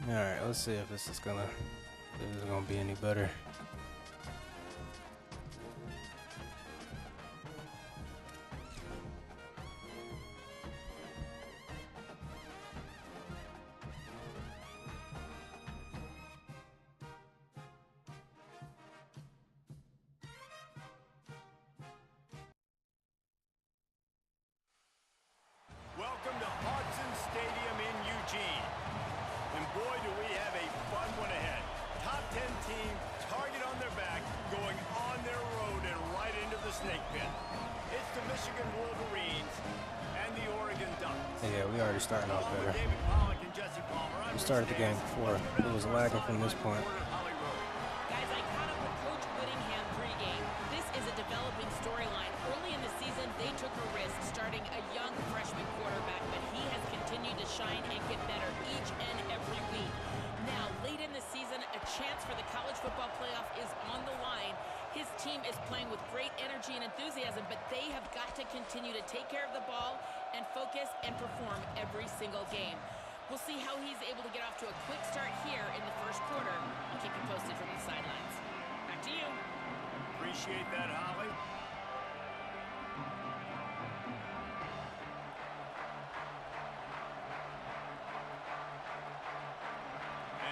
All right, let's see if this is gonna be any better. Welcome to Hudson Stadium in Eugene. And boy, do we have a fun one ahead. Top 10 team, target on their back, going on their road and right into the snake pit. It's the Michigan Wolverines and the Oregon Ducks. Yeah, we already starting off better. David Pollock and Jesse Palmer, We started the game before it was lagging from this point. Guys, I caught up with Coach Whittingham pregame. This is a developing storyline. Early in the season, they took a risk starting a young freshman quarterback, but he has continued to shine and get better each and every week. Now, late in the season, a chance for the college football playoff is on the line. His team is playing with great energy and enthusiasm, but they have got to continue to take care of the ball and focus and perform every single game. We'll see how he's able to get off to a quick start here in the first quarter. I'll keep you posted from the sidelines. Back to you. Appreciate that, Holly.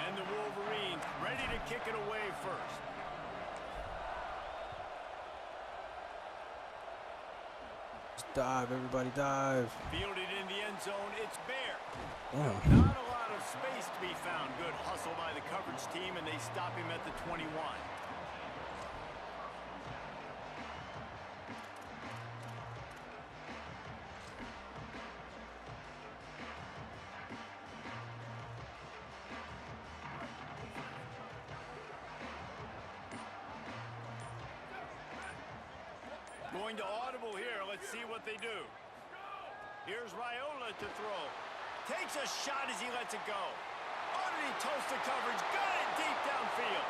And the Wolverines ready to kick it away first. Just dive, everybody dive. Fielded in the end zone, it's Bear. Damn. Not a lot of space to be found. Good hustle by the coverage team, and they stop him at the 21. Going to audible here. Let's see what they do. Here's Raiola to throw. Takes a shot as he lets it go. Underneath toasted coverage. Got it deep downfield.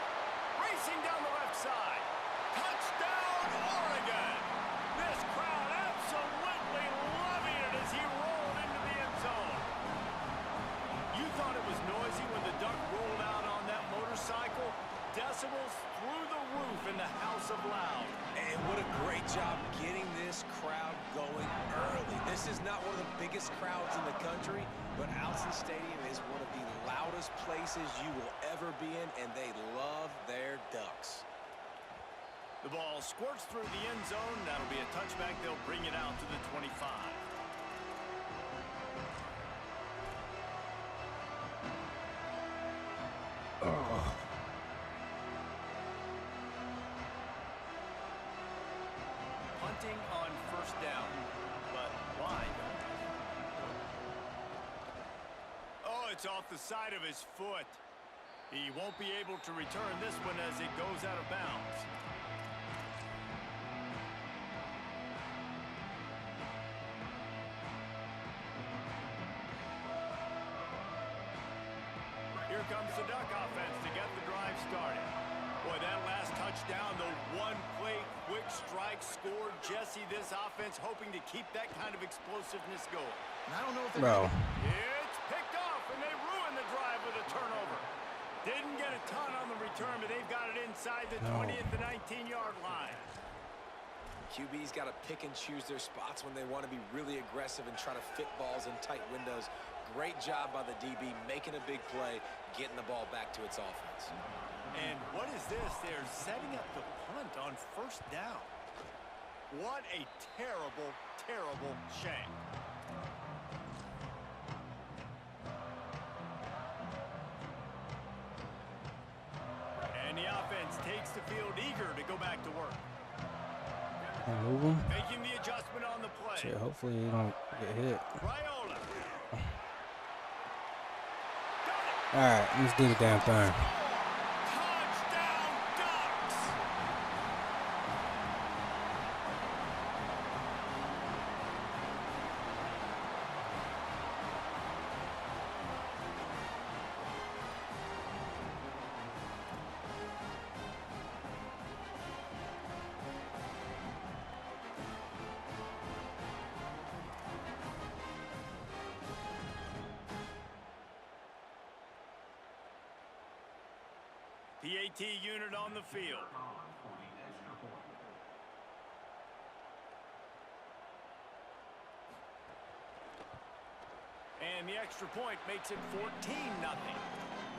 Racing down the left side. Touchdown, Oregon. This crowd absolutely loving it as he rolled into the end zone. You thought it was noisy when the Duck rolled out on that motorcycle? Decibels through the roof in the House of Loud. And what a great job getting this crowd going early. This is not one of the biggest crowds in the country, but Alson Stadium is one of the loudest places you will ever be in, and they love their Ducks. The ball squirts through the end zone. That'll be a touchback. They'll bring it out to the 25. Oh. Punting on first down, but wide. Oh, it's off the side of his foot. He won't be able to return this one as it goes out of bounds. Here comes the Duck offense to get the drive started. Boy, that last touchdown, the one-play quick strike scored. Jesse, this offense hoping to keep that kind of explosiveness going. And I don't know if they're Bro. It's picked off, and they ruin the drive with a turnover. Didn't get a ton on the return, but they've got it inside the 20th to 19-yard line. QB's got to pick and choose their spots when they want to be really aggressive and try to fit balls in tight windows. Great job by the DB making a big play, getting the ball back to its offense. And what is this? They're setting up the punt on first down. What a terrible, terrible shame. And the offense takes the field eager to go back to work. And move him. Making the adjustment on the play. Shit, hopefully he don't get hit. Raiola. All right, let's do the damn thing. Touchdown, Ducks! PAT unit on the field. And the extra point makes it 14-0.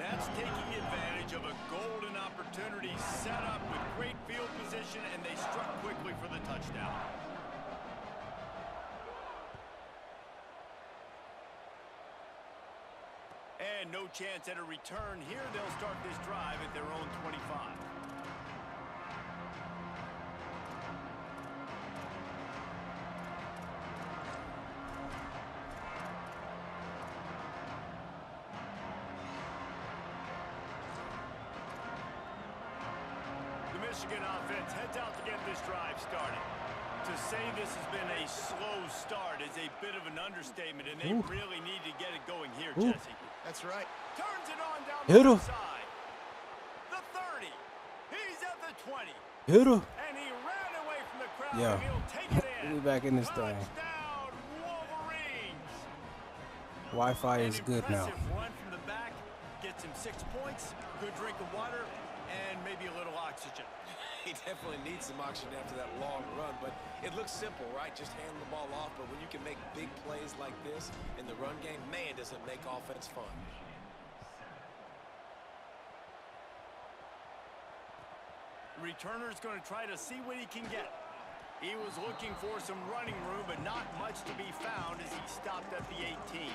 That's taking advantage of a golden opportunity set up with great field position, and they struck quickly for the touchdown. And no chance at a return here. They'll start this drive at their own 25. The Michigan offense heads out to get this drive started. To say this has been a slow start is a bit of an understatement, and they really need to get it going here, Jesse. That's right. Turns it on down Hit the him. side. The 30. He's at the 20. Hit him. And he ran away from the crowd, Yeah. and he'll take it in. We back in this thing. Touchdown, Wolverines. Wi-Fi is An good now. impressive run from the back. Gets him 6 points, good drink of water, and maybe a little oxygen. He definitely needs some oxygen after that long run, but it looks simple, right? Just hand the ball off, but when you can make big plays like this in the run game, man, does it make offense fun. Returner's going to try to see what he can get. He was looking for some running room, but not much to be found as he stopped at the 18.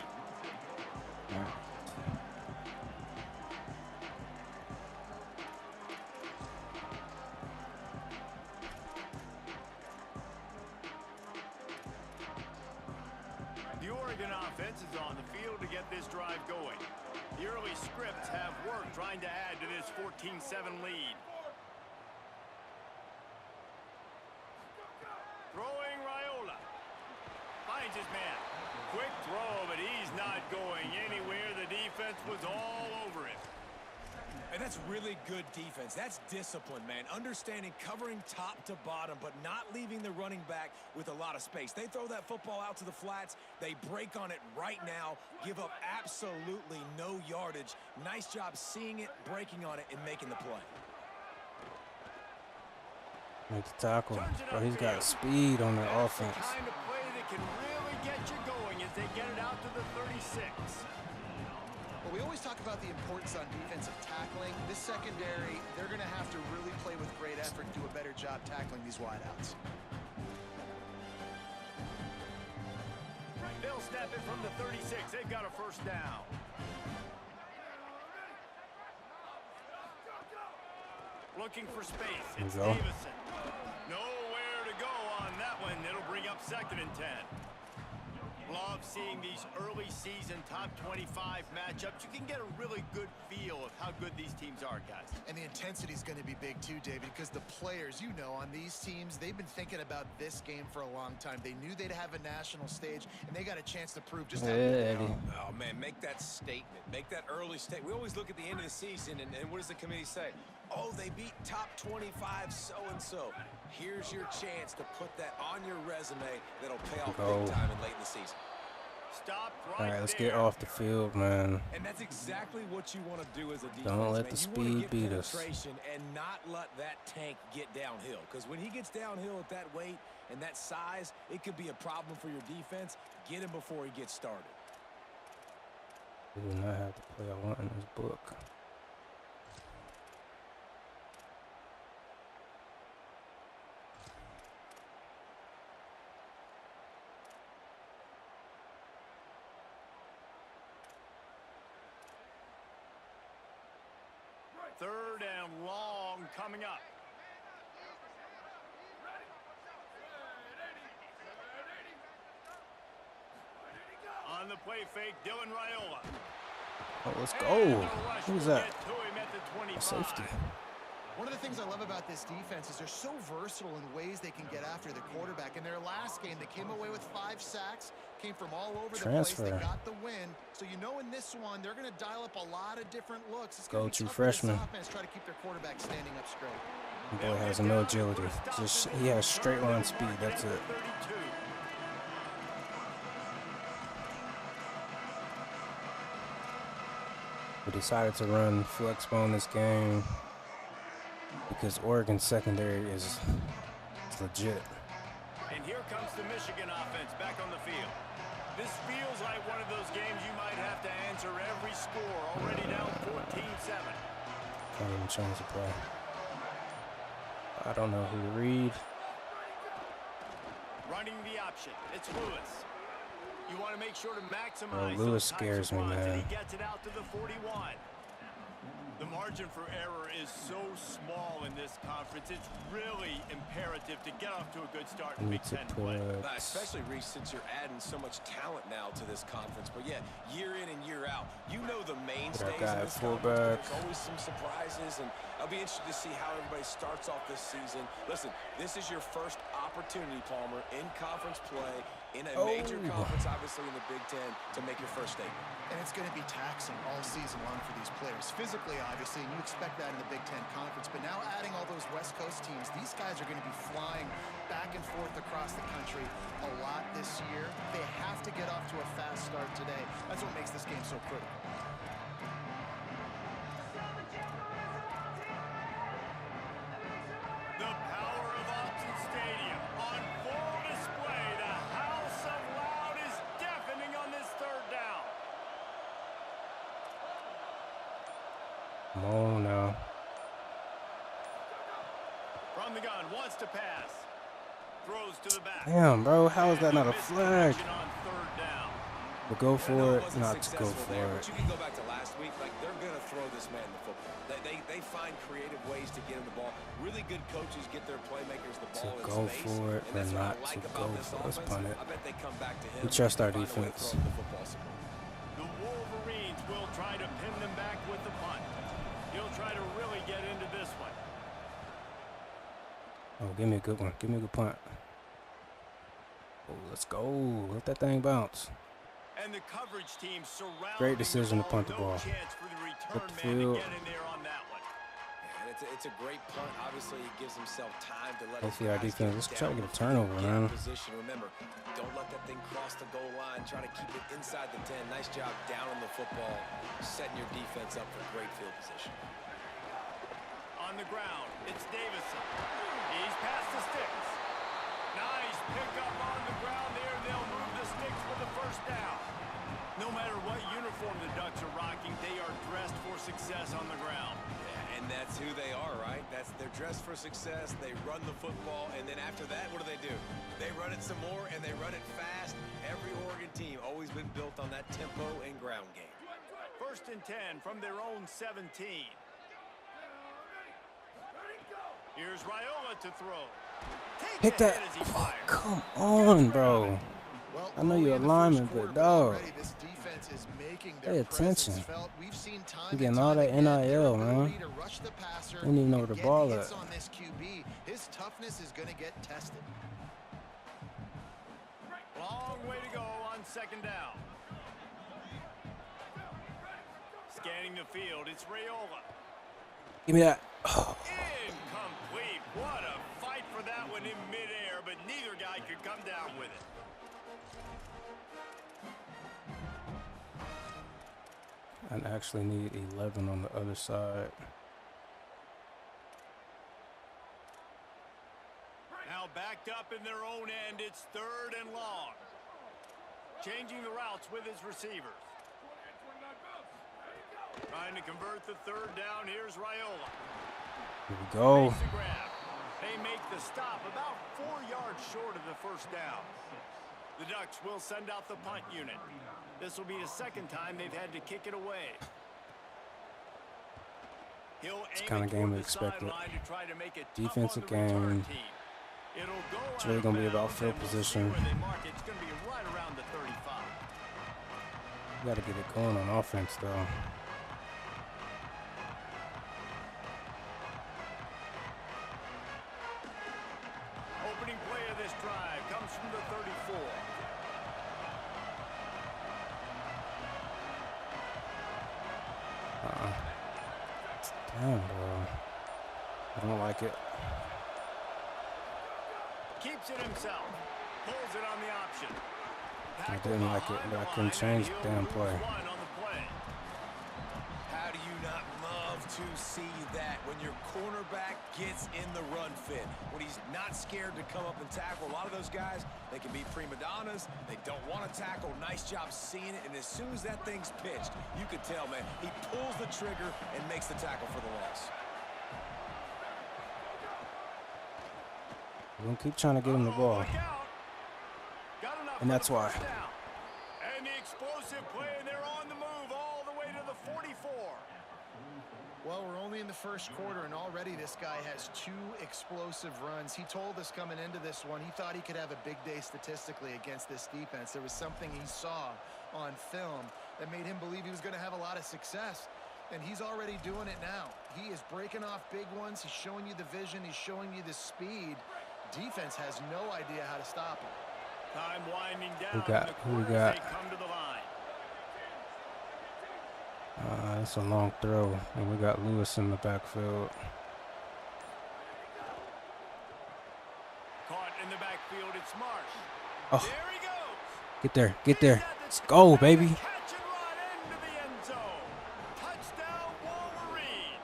The Oregon offense is on the field to get this drive going. The early scripts have worked trying to add to this 14-7 lead. Throwing Raiola. Finds his man. Quick throw, but he's not going anywhere. The defense was all over him. And that's really good defense. That's discipline, man. Understanding covering top to bottom, but not leaving the running back with a lot of space. They throw that football out to the flats. They break on it right now, give up absolutely no yardage. Nice job seeing it, breaking on it, and making the play. Make the tackle. Bro, he's got speed on the offense. The kind of play that can really get you going as they get it out to the 36. Well, we always talk about the importance on defensive tackling. This secondary, they're going to have to really play with great effort, do a better job tackling these wideouts. They'll snap it from the 36. They've got a first down. Looking for space. It's Davison. Nowhere to go on that one. It'll bring up 2nd and 10. Love seeing these early season top 25 matchups. You can get a really good feel of how good these teams are, guys. And the intensity is going to be big too, David, because the players, you know, on these teams, they've been thinking about this game for a long time. They knew they'd have a national stage, and they got a chance to prove just how good they are. Oh, man, make that statement. Make that early statement. We always look at the end of the season, and what does the committee say? Oh, they beat top 25 so-and-so. Here's your chance to put that on your resume that'll pay off big time and late in the season. Stop right All right, let's there. get off the field, man. And that's exactly what you want to do as a defense. Don't let man. the You wanna speed get beat us. penetration and not let that tank get downhill. Because when he gets downhill at that weight and that size, it could be a problem for your defense. Get him before he gets started. We do not have the play I want in this book. Third and long coming up. On the play fake, Dylan Raiola. Oh, let's go. Who's that? A safety. One of the things I love about this defense is they're so versatile in ways they can get after the quarterback. In their last game, they came away with 5 sacks, came from all over the place. They got the win. So you know in this one, they're going to dial up a lot of different looks. It's going to be tough for this offense try to keep their quarterback standing up straight. Boy has no agility. Just he has straight line speed. That's it. We decided to run flex bone this game. because Oregon's secondary is legit. And here comes the Michigan offense back on the field. This feels like one of those games you might have to answer every score. Already down 14-7. Can't even change the play. I don't know who to read. Running the option. It's Lewis. You want to make sure to maximize. Lewis scares me, man. He gets it out to the 41. The margin for error is so small in this conference. It's really imperative to get off to a good start in Big Ten play. Especially, Reese, since you're adding so much talent now to this conference. But, yeah, year in and year out, you know the mainstays in this conference. There's always some surprises, and I'll be interested to see how everybody starts off this season. Listen, this is your first opportunity, Palmer, in conference play, in a major conference, obviously, in the Big Ten, to make your first statement. And it's going to be taxing all season long for these players. Physically, obviously, and you expect that in the Big Ten Conference. But now adding all those West Coast teams, these guys are going to be flying back and forth across the country a lot this year. They have to get off to a fast start today. That's what makes this game so critical. The power of Autzen Stadium on full display. The house of loud is deafening on this third down. Come on now. From the gun, wants to pass. Throws to the back. Damn, bro. How is that not a flag? On third down. But go for it, not to go for it. But you can go back to last week. Like, they're going to throw this man the football. They find creative ways to get him the ball. Really good coaches get their playmakers the ball in go space. For it and or not to go for it. Let's punt it. I bet they come back to him. We trust our defense. The Wolverines will try to pin them back with the punt. He'll try to really get into this one. Oh, give me a good one. Give me a good punt. Oh, let's go. Let that thing bounce. And the coverage team surrounding Great decision to punt the ball. Put the field. And it's a great punt. Obviously, he gives himself time to let hopefully our defense. Let's try to get a turnover, man. Position. Remember, don't let that thing cross the goal line. Try to keep it inside the 10. Nice job down on the football, setting your defense up for great field position. On the ground, it's Davison. He's past the sticks. Nice pickup on the ground there. They'll move the sticks for the first down. No matter what uniform the Ducks are rocking, they are dressed for success on the ground. Yeah, and that's who they are, right? They're dressed for success. They run the football, and then after that, what do? They run it some more, and they run it fast. Every Oregon team always been built on that tempo and ground game. 1st and 10 from their own 17. Here's Raiola to throw. Hit that. Oh, come on, bro. I know you're a lineman, but dog, pay attention. You're getting all that NIL, man. Don't even know where the ball at. His toughness is going to get tested. Long way to go on 2nd down. Scanning the field, it's Raiola. Give me that. Oh. Incomplete. What a fight for that one in midair, but neither guy could come down with it. I actually need 11 on the other side. Now backed up in their own end, it's 3rd and long. Changing the routes with his receivers. Trying to convert the 3rd down, here's Raiola. Here we go. They make the stop about 4 yards short of the 1st down. The Ducks will send out the punt unit. This will be the 2nd time they've had to kick it away. It's the kind of game we expected. Defensive game. It's really going to be about field position. You got to get it going on offense, though. Opening play of this drive comes from the 34. Damn, bro. I don't like it. Keeps it himself. Pulls it on the option. I didn't like it, but I couldn't change the damn play. How do you not love to to see that when your cornerback gets in the run fit, when he's not scared to come up and tackle. A lot of those guys, they can be prima donnas. They don't want to tackle. Nice job seeing it. And as soon as that thing's pitched, you can tell, man, he pulls the trigger and makes the tackle for the loss. We're going to keep trying to get him the ball. And that's why. And the explosive play, and they're on the move all the way to the 44. Well, we're only in the first quarter, and already this guy has 2 explosive runs. He told us coming into this one he thought he could have a big day statistically against this defense. There was something he saw on film that made him believe he was going to have a lot of success, and he's already doing it now. He is breaking off big ones. He's showing you the vision. He's showing you the speed. Defense has no idea how to stop him. Time winding down. Who we got? They come to the line. It's a long throw, and we got Lewis in the backfield. Caught in the backfield, it's Marsh. Oh, There he goes. get there, get there. Let's go, baby. Catch and run into the end zone. Touchdown, Wolverines.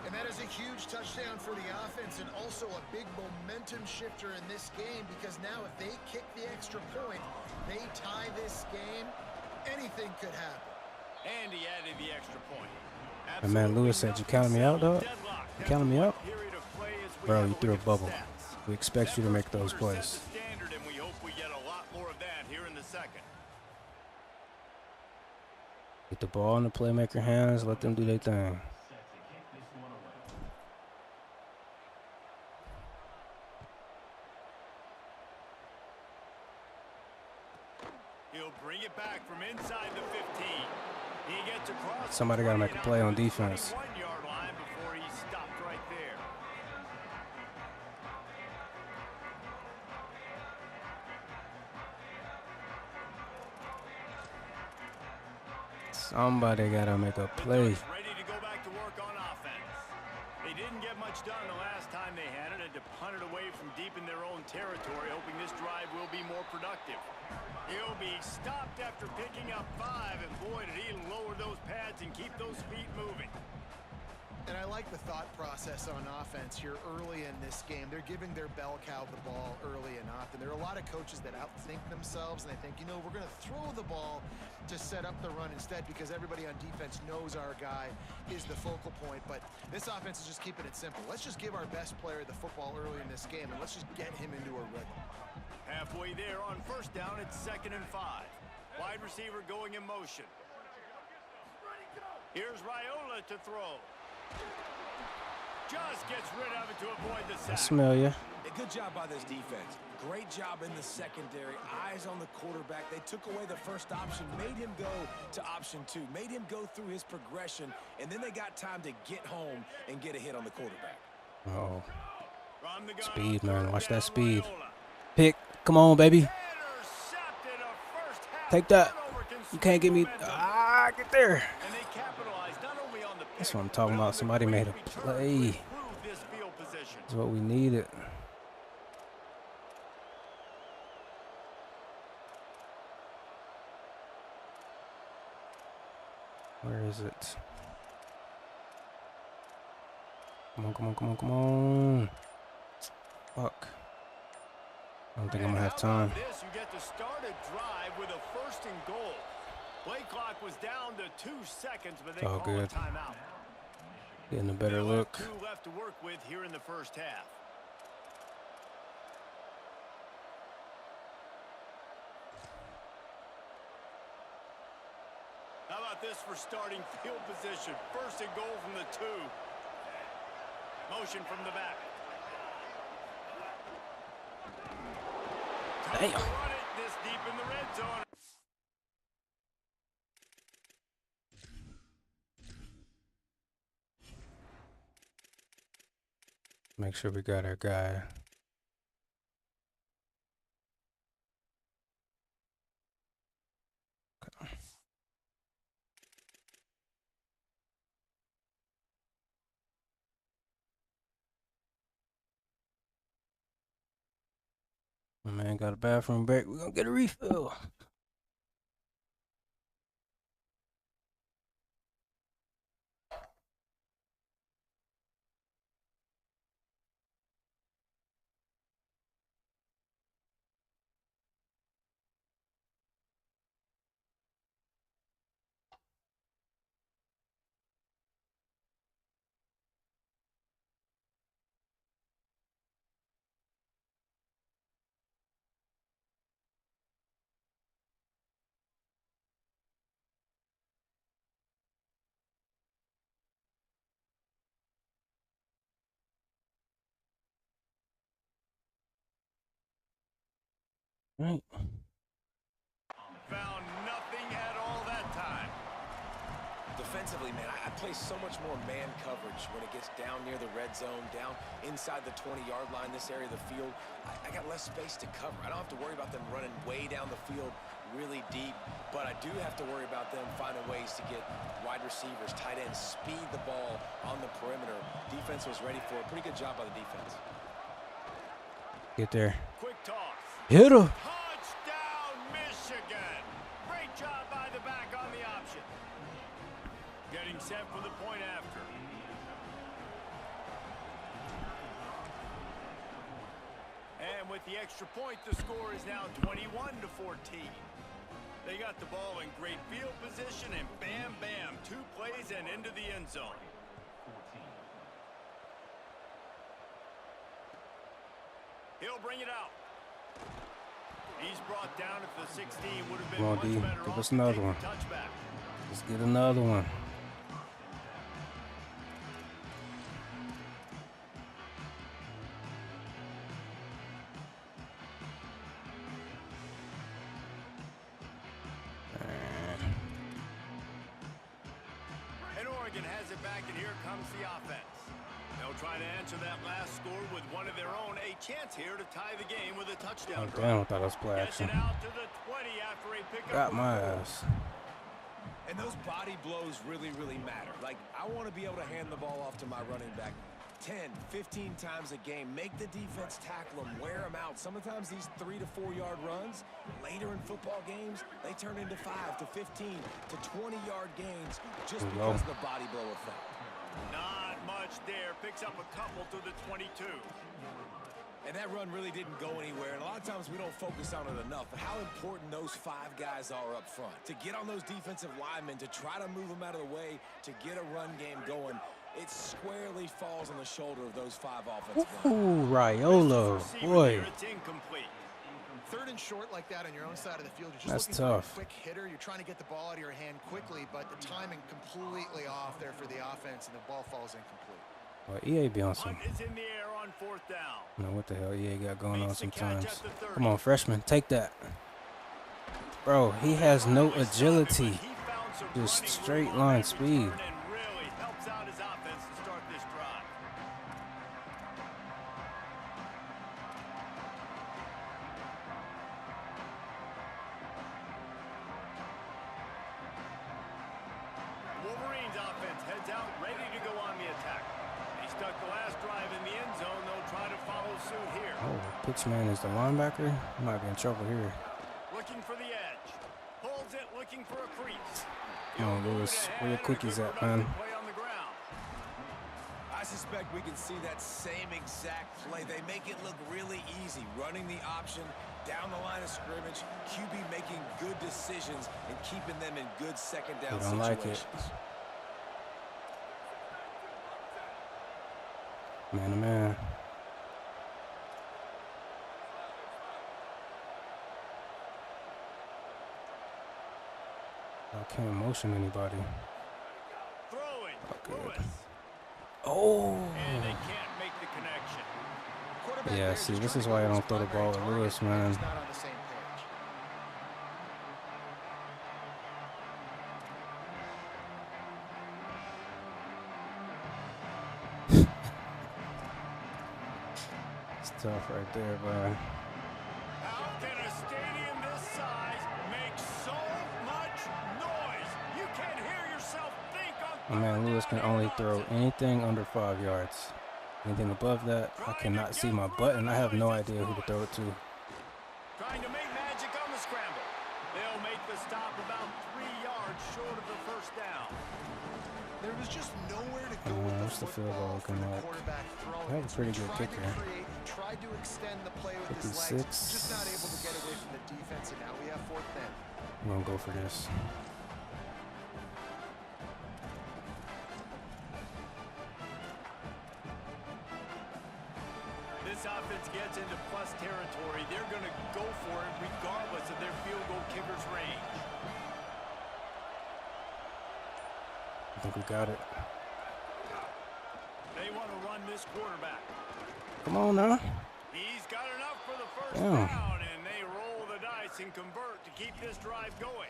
And that is a huge touchdown for the offense, and also a big momentum shifter in this game, because now if they kick the extra point, they tie this game, anything could happen. And he added the extra point. My man Lewis said, "You counting me out, dog? You counting me out?" Bro, you threw a bubble. We expect you to make those plays. And we hope we get a lot more of that here in the second. Get the ball in the playmaker hands. Let them do their thing. He'll bring it back from inside the 15. He gets across. Somebody got to make a play on defense. 1-yard line before he stopped right there. Somebody got to make a play. Ready to go back to work on offense. They didn't get much done the last time they had it, and to punt it away from deep in their own territory, hoping this drive will be more productive. He'll be stopped after picking up 5, and boy, did he lower those pads and keep those feet moving. And I like the thought process on offense here early in this game. They're giving their bell cow the ball early and often. There are a lot of coaches that outthink themselves, and they think, you know, we're going to throw the ball to set up the run instead, because everybody on defense knows our guy is the focal point. But this offense is just keeping it simple. Let's just give our best player the football early in this game, and let's just get him into a rhythm. Halfway there on first down, it's 2nd and 5. Wide receiver going in motion. Here's Raiola to throw. Just gets rid of it to avoid the sack. I smell you. A good job by this defense. Great job in the secondary. Eyes on the quarterback. They took away the first option, made him go to option 2, made him go through his progression, and then they got time to get home and get a hit on the quarterback. Oh, From the gun, speed, man. Watch down that speed. Raiola. Pick. Come on, baby. Intercepted a first half Take that. turnover can You can't get me. momentum. Get there. And they capitalized not only on the That's pick, what I'm talking but on about. the Somebody quick made a return play. to improve this field position. That's what we needed. Where is it? Come on, come on, come on, come on. Fuck. I don't think I'm going to have time. This, you get to start a drive with a 1st and goal. Play clock was down to 2 seconds, but they all call good. a timeout. Getting a better They'll have look. 2 left to work with here in the first half. How about this for starting field position? 1st and goal from the 2. Motion from the back. Damn. Run it this deep in the red zone. Make sure we got our guy. My man got a bathroom break. We're gonna get a refill. Right. Found nothing at all that time. Defensively, man, I play so much more man coverage when it gets down near the red zone, down inside the 20-yard line, this area of the field. I got less space to cover. I don't have to worry about them running way down the field really deep, but I do have to worry about them finding ways to get wide receivers, tight ends, speed the ball on the perimeter. Defense was ready for it. Pretty good job by the defense. Get there. Quick toss. Hit her. Touchdown, Michigan. Great job by the back on the option. Getting set for the point after. And with the extra point, the score is now 21-14. They got the ball in great field position, and bam, bam, 2 plays and into the end zone. He'll bring it out. He's brought down at the 16. Would have been Come on, much D. better Give off us to another take the one. touchback. Let's get another one. And Oregon has it back, and here comes the offense. They'll try to answer that last score with one of their own. A chance here to tie the game with a touchdown Oh, drive. damn, I thought that was play Gets action. it out to the 20 after a pickup. Got my ass. And those body blows really, really matter. Like, I want to be able to hand the ball off to my running back 10, 15 times a game. Make the defense tackle them, wear them out. Sometimes these 3 to 4 yard runs, later in football games, they turn into 5 to 15 to 20-yard gains just because of the body blow effect. Not much there. Picks up a couple to the 22. And that run really didn't go anywhere. And a lot of times we don't focus on it enough. But how important those 5 guys are up front. To get on those defensive linemen, to try to move them out of the way, to get a run game going, it squarely falls on the shoulder of those 5 offensive Ooh, linemen. Raiola, boy. It's incomplete. 3rd and short like that on your own side of the field. You're just That's looking tough. for a quick hitter. You're trying to get the ball out of your hand quickly, but the timing completely off there for the offense, and the ball falls incomplete. Well, EA be on some. Hunt is in the air on 4th down. I don't know what the hell EA got going on Makes the catch sometimes. at the 30. Come on, freshman, take that. Bro, he has no agility. He found some Just running straight room on line that speed. return and really helps out his offense to start this drive. Wolverines offense heads out, ready to go on the attack. They stuck the last drive in the end zone. They'll try to follow suit here. Oh, Pitchman is the linebacker. He might be in trouble here. Looking for the edge. Holds it, looking for a crease. Come on, Lewis. Where your cookies at, man? Play on the ground. I suspect we can see that same exact play. They make it look really easy, running the option down the line of scrimmage, QB making good decisions and keeping them in good second down They don't situations. like it. Man to man. I can't motion anybody. Throwing. Okay. Lewis. Oh. And they can't make the connection. Quarterback Yeah, there see, just this trying is to why get I his don't throw the primary ball at target, Lewis, and man. he's not on the same page. It's tough right there, bro. How can a stadium this size make so much noise? You can't hear yourself think on. My man Lewis can only throw anything under 5 yards. Anything above that, I cannot see my button. I have no idea who to throw it to. Trying to make magic on the scramble. They'll make the stop about 3 yards short of the first down. There was just nowhere to go with What's the the field football goal for looking the like? quarterback throwing. They have a pretty good kicker. He tried to extend the play with his legs. 56. Just not able to get away from the defense, and now we have 4th down. I'm gonna go for this. This offense gets into plus territory. They're going to go for it regardless of their field goal kicker's range. I think we got it. They want to run this quarterback. Come on now. He's got enough for the first Damn. down, and they roll capitalize and convert to keep this drive going.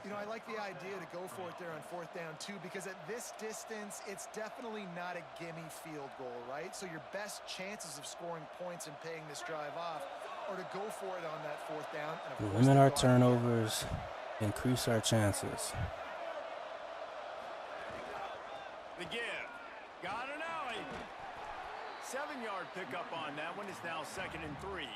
You know, I like the idea to go for it there on 4th down, too, because at this distance, it's definitely not a gimme field goal, right? So your best chances of scoring points and paying this drive off are to go for it on that 4th down. And of course, limit our turnovers, increase our chances. The give. Got an alley. 7-yard pickup on that one. Is now 2nd and 3.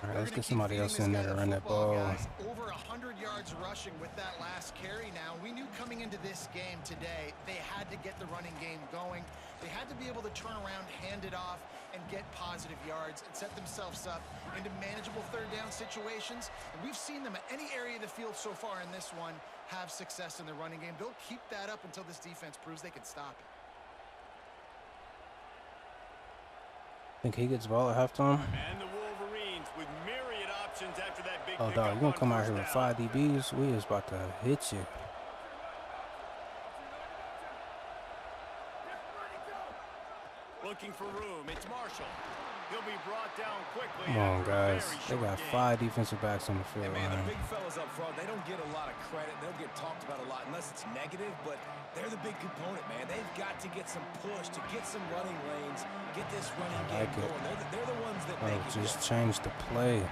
All right, let's get somebody else in there to run that ball. Guys. Over 100 yards rushing with that last carry now. We knew coming into this game today, they had to get the running game going. They had to be able to turn around, hand it off, and get positive yards and set themselves up into manageable 3rd down situations. And we've seen them at any area of the field so far in this one have success in the running game. They'll keep that up until this defense proves they can stop it. Think he gets the ball at halftime? And the Wolverines with myriad options after that big Oh, dog, you gonna come out here with 5 DBs? We is about to hit you. Looking for room. It's Marshall. He'll be brought down quickly. Come on, guys. They got 5 defensive backs on the field, man. man. The big fellas up front, they don't get a lot of credit. They'll get talked about a lot unless it's negative, but they're the big component, man. They've got to get some push, to get some running lanes, get this running game going. They're the ones that make it just change the play.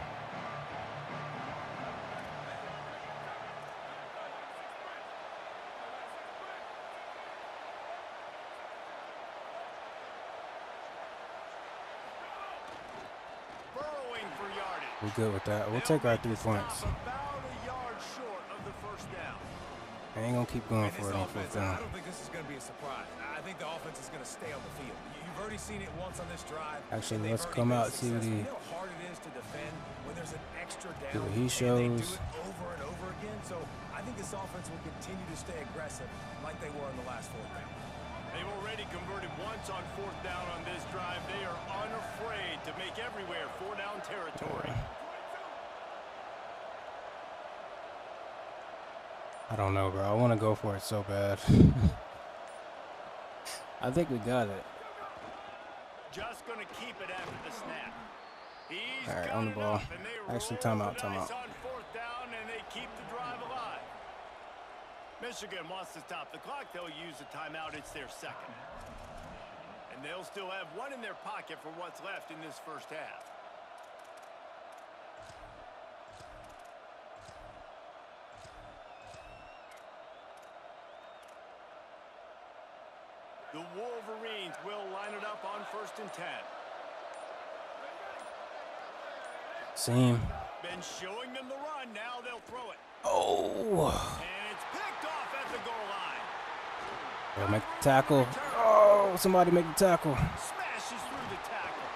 We're good with that. We'll take our 3 points. About a yard short of the 1st down. I ain't gonna keep going for it on 4th down. I don't think this is going to be a surprise. I think the offense is going to stay on the field. You've already seen it once on this drive. Actually, let's come out, see what he. You know how hard it is to defend when there's an extra down. See what he shows. And they do it over and over again. So I think this offense will continue to stay aggressive like they were in the last 4th down. They've already converted once on 4th down on this drive. They are unafraid to make everywhere 4-down territory. I don't know, bro. I want to go for it so bad. I think we got it. Just going to keep it after the snap. He's all right, on the ball. Actually, timeout, timeout. On 4th down, and they keep the drive alive. Michigan wants to stop the clock. They'll use the timeout. It's their 2nd. And they'll still have 1 in their pocket for what's left in this 1st half. The Wolverines will line it up on 1st and 10. Seam. Been showing them the run. Now they'll throw it. Oh. And it's picked off at the goal line. They'll make the tackle. Oh, somebody make the tackle. Smashes through the tackle.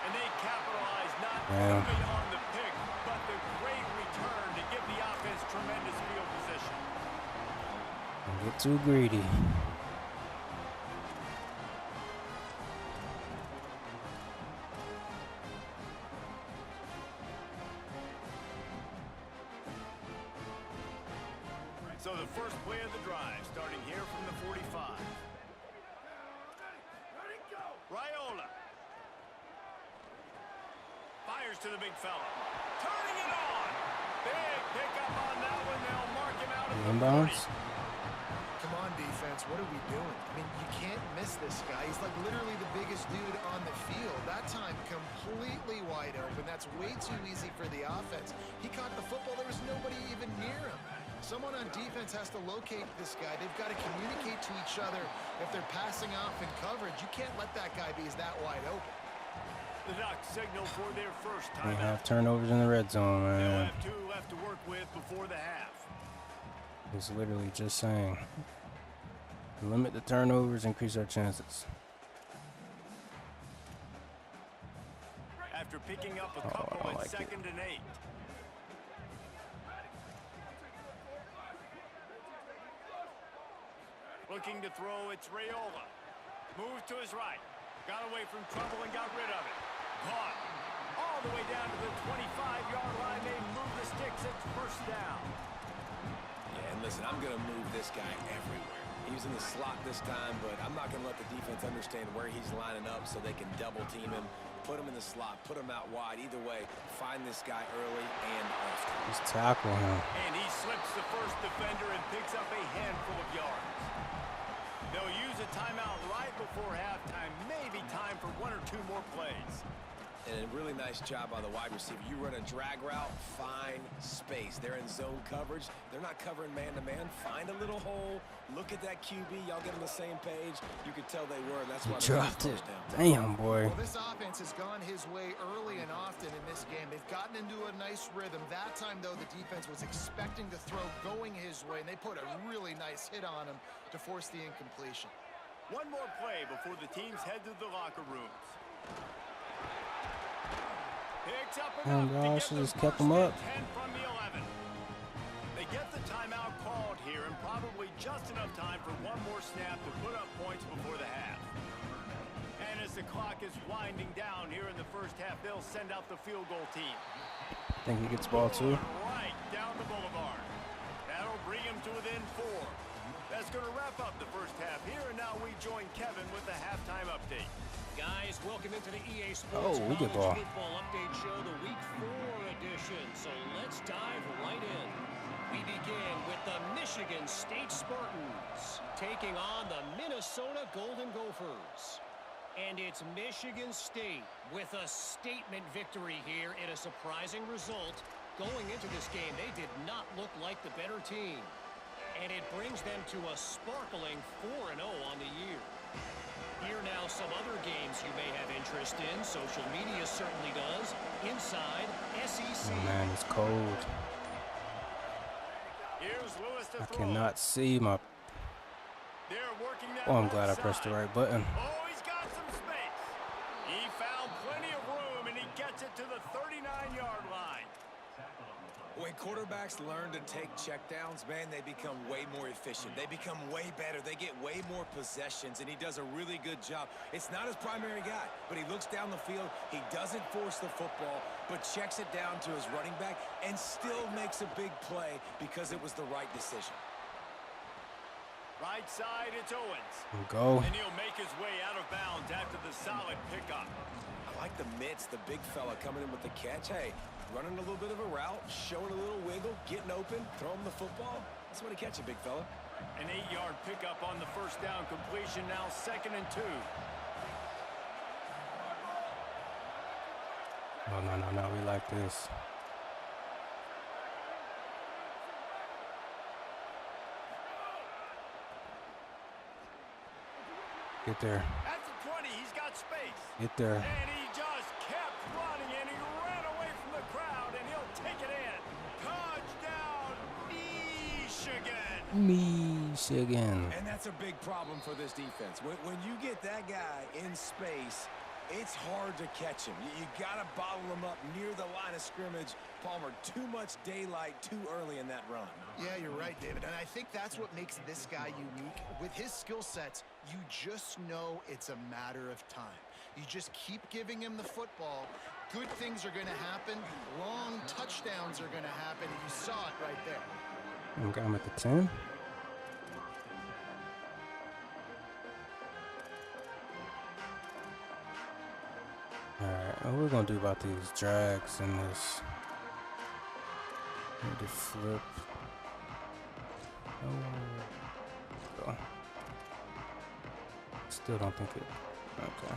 And they capitalize not only on the pick, but the great return to give the offense tremendous field position. Don't get too greedy. So the first play of the drive, starting here from the 45. Raiola. Fires to the big fella. Turning it on. Big pickup on that one. They'll mark him out at the 40. Come on, defense. What are we doing? I mean, you can't miss this guy. He's like literally the biggest dude on the field. That time, completely wide open. That's way too easy for the offense. He caught the football. There was nobody even near him. Someone on defense has to locate this guy. They've got to communicate to each other if they're passing off in coverage. You can't let that guy be that wide open. The Ducks signal for their first We time. have turnovers in the red zone, They'll man. have 2 left to work with before the half. It's literally just saying, limit the turnovers, increase our chances. After picking up a couple at 2nd and 8. Looking to throw, it's Raiola. Moves to his right. Got away from trouble and got rid of it. Caught. All the way down to the 25-yard line. They move the sticks. It's 1st down. Yeah, and listen, I'm going to move this guy everywhere. He's in the slot this time, but I'm not going to let the defense understand where he's lining up so they can double team him, Put him in the slot, put him out wide. Either way, find this guy early and often. Just tackle him. And he slips the first defender and picks up a handful of yards. They'll use a timeout right before halftime. Maybe time for 1 or 2 more plays. And a really nice job by the wide receiver. You run a drag route, find space. They're in zone coverage. They're not covering man-to-man. Find a little hole. Look at that QB. Y'all get on the same page. You could tell they were. That's why they dropped it. Damn, boy. Well, this offense has gone his way early and often in this game. They've gotten into a nice rhythm. That time, though, the defense was expecting to throw going his way, and they put a really nice hit on him to force the incompletion. One more play before the teams head to the locker rooms. Picks up enough to get just kept him up. 10 from the 11. They get the timeout called here and probably just enough time for one more snap to put up points before the half. And as the clock is winding down here in the first half, they'll send out the field goal team. Think he gets ball too? Right down the boulevard. That'll bring him to within 4. That's going to wrap up the first half here, and now we join Kevin with the halftime update. Guys, welcome into the EA Sports we get ball. Football Update Show, the Week 4 edition. So let's dive right in. We begin with the Michigan State Spartans taking on the Minnesota Golden Gophers. And it's Michigan State with a statement victory here in a surprising result. Going into this game, they did not look like the better team. And it brings them to a sparkling 4-0 on the year. Here now some other games you may have interest in. Social media certainly does. Inside SEC. Oh man, it's cold. Here's Lewis to I throw. cannot see my... They're working that Oh, I'm glad I left pressed the side. right button. Oh, he's got some space. He found plenty of room, and he gets it to the 39-yard line. When quarterbacks learn to take checkdowns, man, they become way more efficient. They become way better. They get way more possessions, and he does a really good job. It's not his primary guy, but he looks down the field. He doesn't force the football, but checks it down to his running back and still makes a big play because it was the right decision. Right side, it's Owens. Go. And he'll make his way out of bounds after the solid pickup. I like the mitts, the big fella coming in with the catch. Hey, running a little bit of a route, showing a little wiggle, getting open, throwing the football. That's when he catch it, big fella. An 8-yard pickup on the first down completion, now 2nd and 2. Oh, no, we like this. Get there. At the 20, he's got space. Get there. And he just kept running, and he ran away from the crowd, and he'll take it in. Touchdown, Michigan. Michigan. And that's a big problem for this defense. When you get that guy in space, it's hard to catch him. You got to bottle him up near the line of scrimmage. Palmer, too much daylight too early in that run. Yeah, you're right, David. And I think that's what makes this guy unique. With his skill sets, you just know it's a matter of time. You just keep giving him the football. Good things are going to happen. Long touchdowns are going to happen. And you saw it right there. Got him at the 10. Alright, what we're gonna do about these drags and this. Need to flip. Oh, go. Still don't think it. Okay.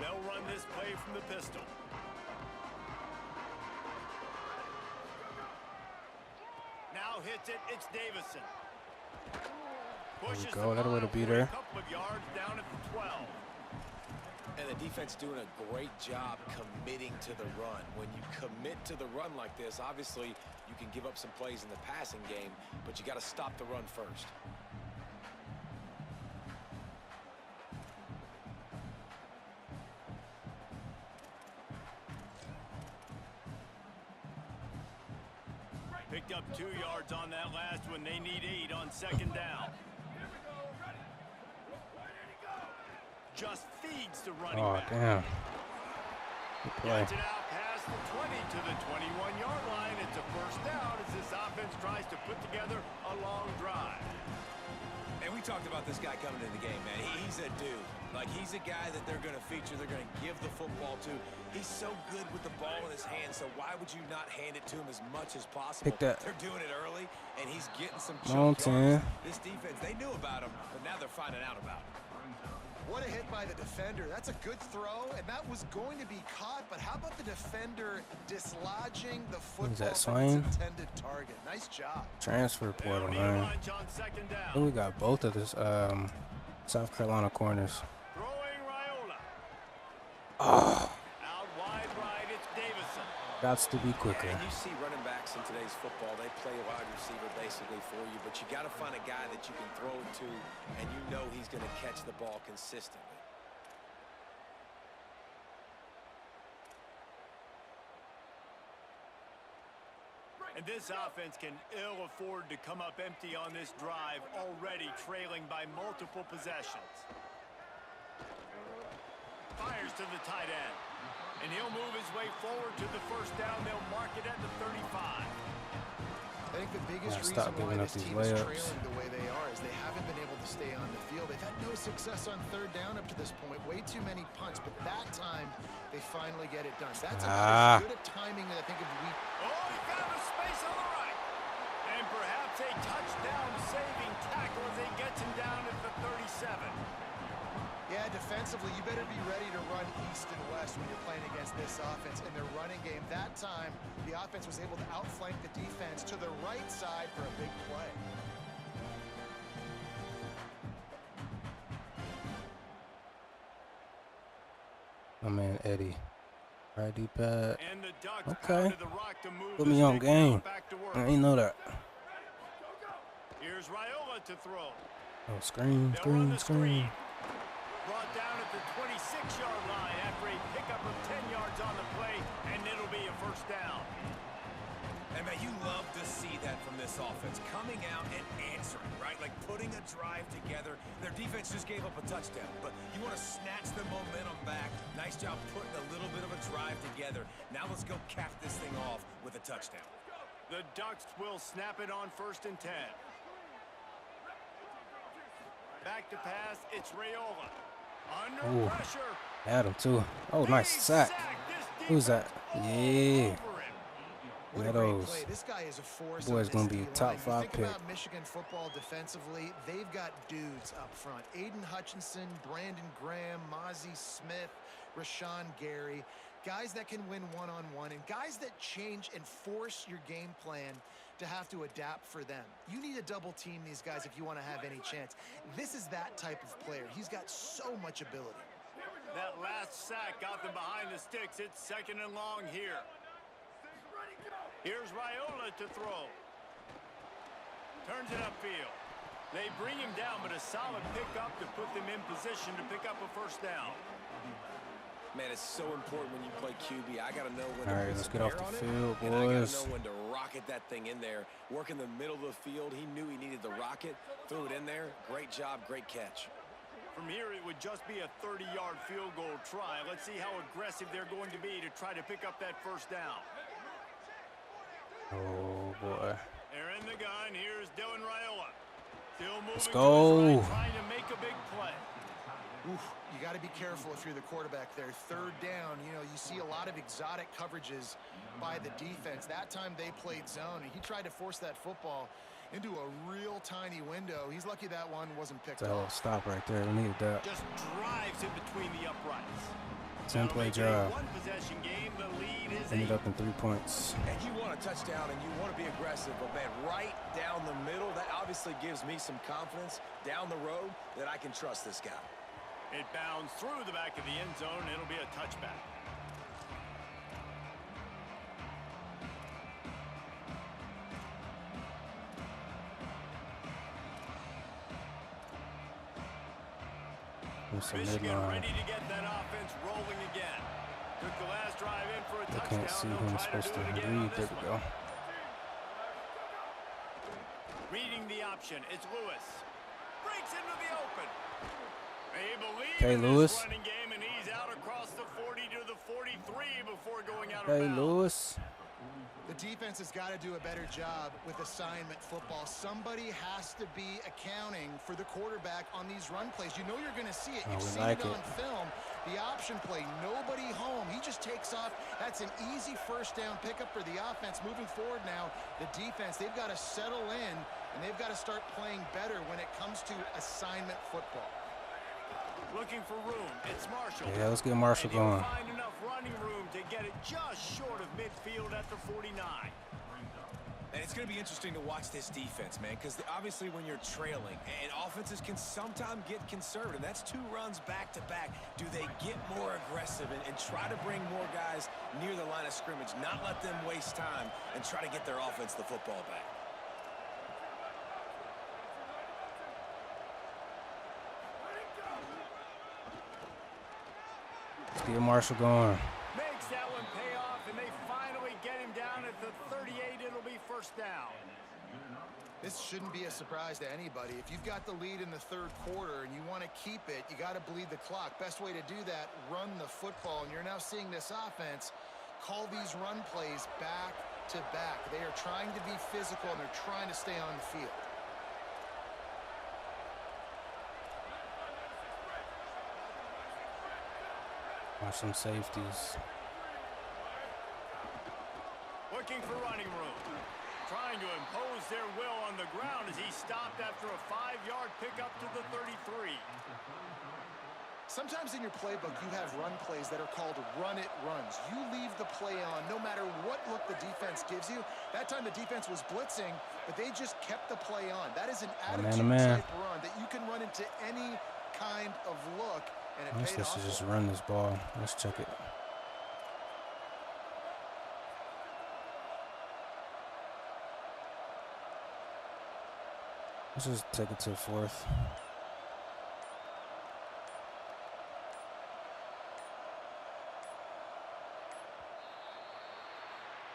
They'll run this play from the pistol. Now hits it. It's Davison. Pushes go. That way to beat her. A couple of yards down at the 12. And the defense doing a great job committing to the run. When you commit to the run like this, obviously you can give up some plays in the passing game, but you got to stop the run first. Picked up 2 yards on that last one. They need 8 on 2nd down. Just feeds the running back. Oh, damn. Good play. Gets it out past the 20 to the 21-yard line. It's a first down as this offense tries to put together a long drive. And we talked about this guy coming into the game, man. He's a dude. Like, he's a guy that they're going to feature, they're going to give the football to. He's so good with the ball in his hands, so why would you not hand it to him as much as possible? Pick that. They're doing it early, and he's getting some Long chunk yards. 10. This defense, they knew about him, but now they're finding out about him. What a hit by the defender. That's a good throw, and that was going to be caught, but how about the defender dislodging the football from its intended target? Nice job. Transfer portal, man. Oh, we got both of this South Carolina corners. Oh. Out wide right, it's Davison. Got to be quicker. And you see running backs in today's football, they play a wide receiver basically for you, but you got to find a guy that you can throw to, and you know he's going to catch the ball consistently. And this offense can ill afford to come up empty on this drive, already trailing by multiple possessions. Fires to the tight end. And he'll move his way forward to the first down. They'll mark it at the 35. I think the biggest reason why this team is trailing the way they are is they haven't been able to stay on the field. They've had no success on third down up to this point. Way too many punts, but that time they finally get it done. That's about as good a timing that I think of the week. Oh, he found a space on the right. And perhaps a touchdown-saving tackle as he gets him down at the 37. Yeah, defensively, you better be ready to run east and west when you're playing against this offense in their running game. That time, the offense was able to outflank the defense to the right side for a big play. My man, Eddie. Right, D-pad. Okay. Put me on game. I ain't know that. Here's Raiola to throw. Oh, screen. Brought down at the 26-yard line after a pickup of 10 yards on the play, and it'll be a first down. And, man, you love to see that from this offense, coming out and answering, right? Like putting a drive together. Their defense just gave up a touchdown, but you want to snatch the momentum back. Nice job putting a little bit of a drive together. Now let's go cap this thing off with a touchdown. The Ducks will snap it on 1st and 10. Back to pass, it's Raiola. Under pressure. Had him too. Oh, nice sack. Who's that? Yeah. Meadows. This guy is a force. Boy's gonna be a top 5 pick. About Michigan football defensively, they've got dudes up front. Aiden Hutchinson, Brandon Graham, Mozzie Smith, Rashawn Gary. Guys that can win one-on-one and guys that change and force your game plan to have to adapt for them. You need to double team these guys if you want to have any chance. This is that type of player. He's got so much ability. That last sack got them behind the sticks. It's 2nd and long here. Here's Raiola to throw. Turns it upfield. They bring him down, but a solid pickup to put them in position to pick up a first down. Man, it's so important when you play QB. I got to know when to let's get off the field, boys. And I got to know when to rocket that thing in there. Work in the middle of the field. He knew he needed the rocket. Threw it in there. Great job. Great catch. From here, it would just be a 30-yard field goal try. Let's see how aggressive they're going to be to try to pick up that first down. Oh, boy. They're in the gun. Here's Dylan Raiola. Still moving. Let's go. Trying to make a big play. Oof, you got to be careful if you're the quarterback there. 3rd down, you know, you see a lot of exotic coverages by the defense. That time they played zone, and he tried to force that football into a real tiny window. He's lucky that one wasn't picked up. Stop right there. We needed that. Just drives in between the uprights. 10-play drive. One-possession game. The lead is Ended up in 3 points. And you want a touchdown, and you want to be aggressive, but, man, right down the middle, that obviously gives me some confidence down the road that I can trust this guy. It bounds through the back of the end zone. It'll be a touchback. Michigan ready to get that offense rolling again. Took the last drive in for a touchdown. I can't see who I'm supposed to read. There we go. Reading the option. It's Lewis. Breaks into the open. They believe Okay, in Lewis. this running game, and he's out across the 40 to the 43 before going out of Hey, bounds. Lewis. The The defense has got to do a better job with assignment football. Somebody has to be accounting for the quarterback on these run plays. You know you're going to see it. You've seen it on film. The option play, nobody home. He just takes off. That's an easy first down pickup for the offense. Moving forward now, the defense, they've got to settle in, and they've got to start playing better when it comes to assignment football. Looking for room. It's Marshall. Yeah, let's get Marshall going. Find enough running room to get it just short of midfield at the 49. And it's going to be interesting to watch this defense, man, because obviously when you're trailing, and offenses can sometimes get conservative. That's 2 runs back-to-back. Do they get more aggressive and try to bring more guys near the line of scrimmage, not let them waste time, and try to get their offense the football back? Let's get Marshall going. Makes that one pay off, and they finally get him down at the 38. It'll be first down. This shouldn't be a surprise to anybody. If you've got the lead in the third quarter and you want to keep it, you got to bleed the clock. Best way to do that, run the football. And you're now seeing this offense call these run plays back to back. They are trying to be physical, and they're trying to stay on the field. Watch some safeties. Looking for running room. Trying to impose their will on the ground as he stopped after a 5-yard pickup to the 33. Sometimes in your playbook, you have run plays that are called run-it runs. You leave the play on no matter what look the defense gives you. That time the defense was blitzing, but they just kept the play on. That is an attitude-type run that you can run into any kind of look, and it paid off. Let's just run this ball. Let's check it. Let's just take it to the 4th.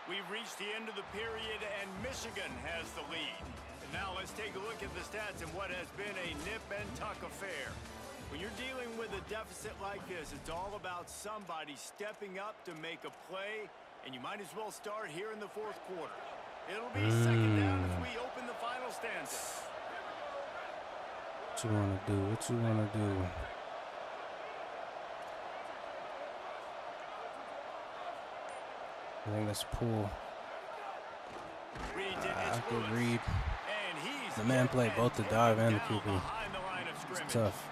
We've reached the end of the period, and Michigan has the lead. And now let's take a look at the stats in what has been a nip-and-tuck affair. When you're dealing with a deficit like this, it's all about somebody stepping up to make a play, and you might as well start here in the 4th quarter. It'll be second down as we open the final stanza. What you want to do? What you want to do? I think that's pull. I could read. The man played both the dive and the QB. It's tough.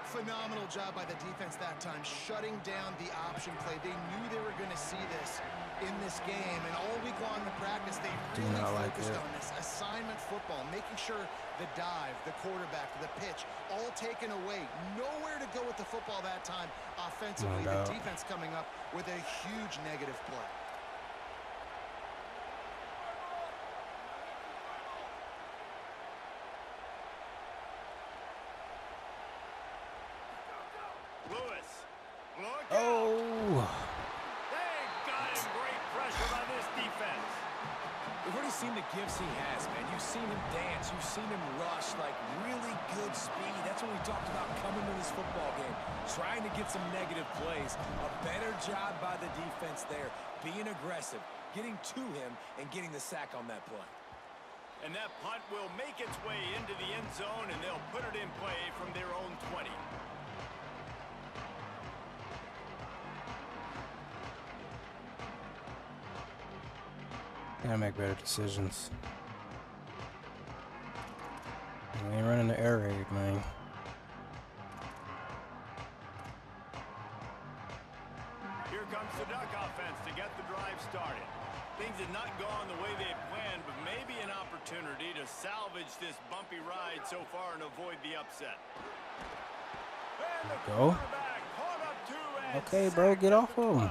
Phenomenal job by the defense that time, shutting down the option play. They knew they were going to see this in this game, and all week long in practice, they really focused on this assignment football, making sure the dive, the quarterback, the pitch, all taken away. Nowhere to go with the football that time offensively. The defense coming up with a huge negative play. Seen the gifts he has, man. You've seen him dance. You've seen him rush, like really good speed. That's what we talked about coming to this football game, trying to get some negative plays. A better job by the defense there, being aggressive, getting to him, and getting the sack on that play. And that punt will make its way into the end zone, and they'll put it in play from their own 20. Gotta make better decisions. We ain't running the air raid, man. Here comes the Duck offense to get the drive started. Things had not gone the way they had planned, but maybe an opportunity to salvage this bumpy ride so far and avoid the upset. And the quarterback caught up to and okay, bro, get off of him.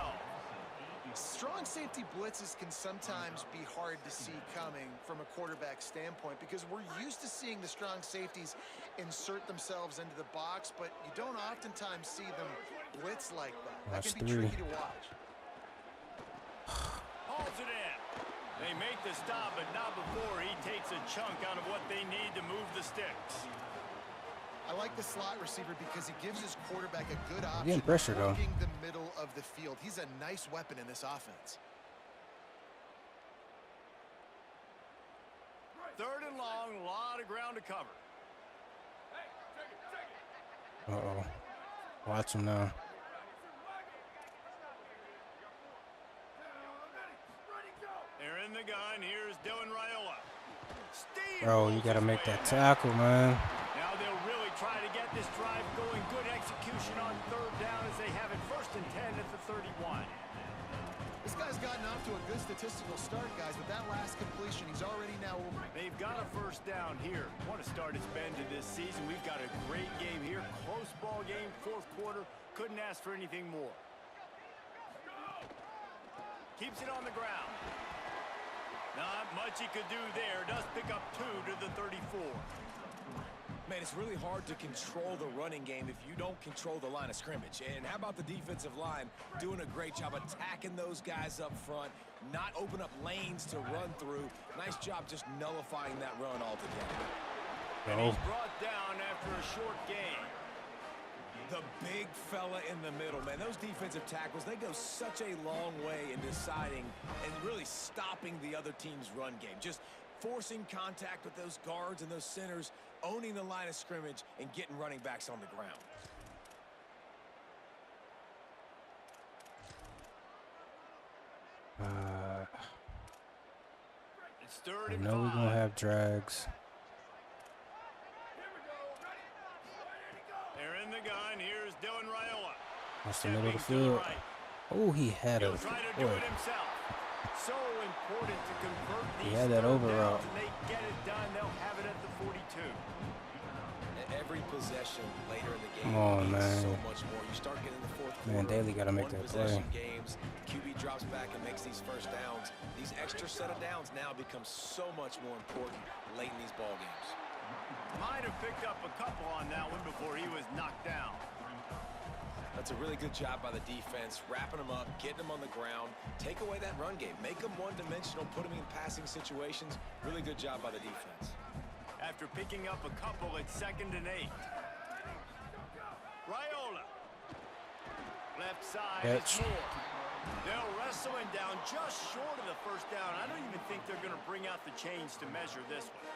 Strong safety blitzes can sometimes be hard to see coming from a quarterback standpoint because we're used to seeing the strong safeties insert themselves into the box, but you don't oftentimes see them blitz like that. That can be tricky to watch. Hauls it in. They make the stop, but not before he takes a chunk out of what they need to move the sticks. I like the slot receiver because he gives his quarterback a good option. Getting pressure, though. Working the middle of the field. He's a nice weapon in this offense. Third and long, a lot of ground to cover. Uh-oh. Watch him now. They're in the gun. Here's Dylan Raiola. Bro, you got to make that tackle, man. Now they'll really try to get this drive going. Good execution on third down as they have it 1st and 10 at the 31. This guy's gotten off to a good statistical start, guys, but that last completion, he's already now over. They've got a 1st down here. Want to start his bend to this season. We've got a great game here. Close ball game, 4th quarter. Couldn't ask for anything more. Keeps it on the ground. Not much he could do there. Does pick up 2 to the 34. Man, it's really hard to control the running game if you don't control the line of scrimmage. And how about the defensive line doing a great job attacking those guys up front, not open up lanes to run through. Nice job just nullifying that run altogether. And he's brought down after a short gain. The big fella in the middle, man. Those defensive tackles, they go such a long way in deciding and really stopping the other team's run game. Just forcing contact with those guards and those centers, owning the line of scrimmage, and getting running backs on the ground. It's 3rd I and know 5. we're going to have drags. They're in the gun. Here's Dylan Raiola. That's the middle of the field. Oh, he had a He'll try to do it himself. So important to convert these. He had that over route. They get it done. They'll have it at the 42. Every possession later in the game Come on, means man. so much more. You start getting the 4th quarter. Man, Daly got to make that play. Games, QB drops back and makes these 1st downs. These extra set of downs now become so much more important late in these ball games. Might have picked up a couple on that one before he was knocked down. That's a really good job by the defense, wrapping them up, getting them on the ground, take away that run game, make them one-dimensional, put them in passing situations. Really good job by the defense. After picking up a couple, it's 2nd and 8. Raiola. Left side. Catch. They'll wrestle him down just short of the 1st down. I don't even think they're going to bring out the chains to measure this one.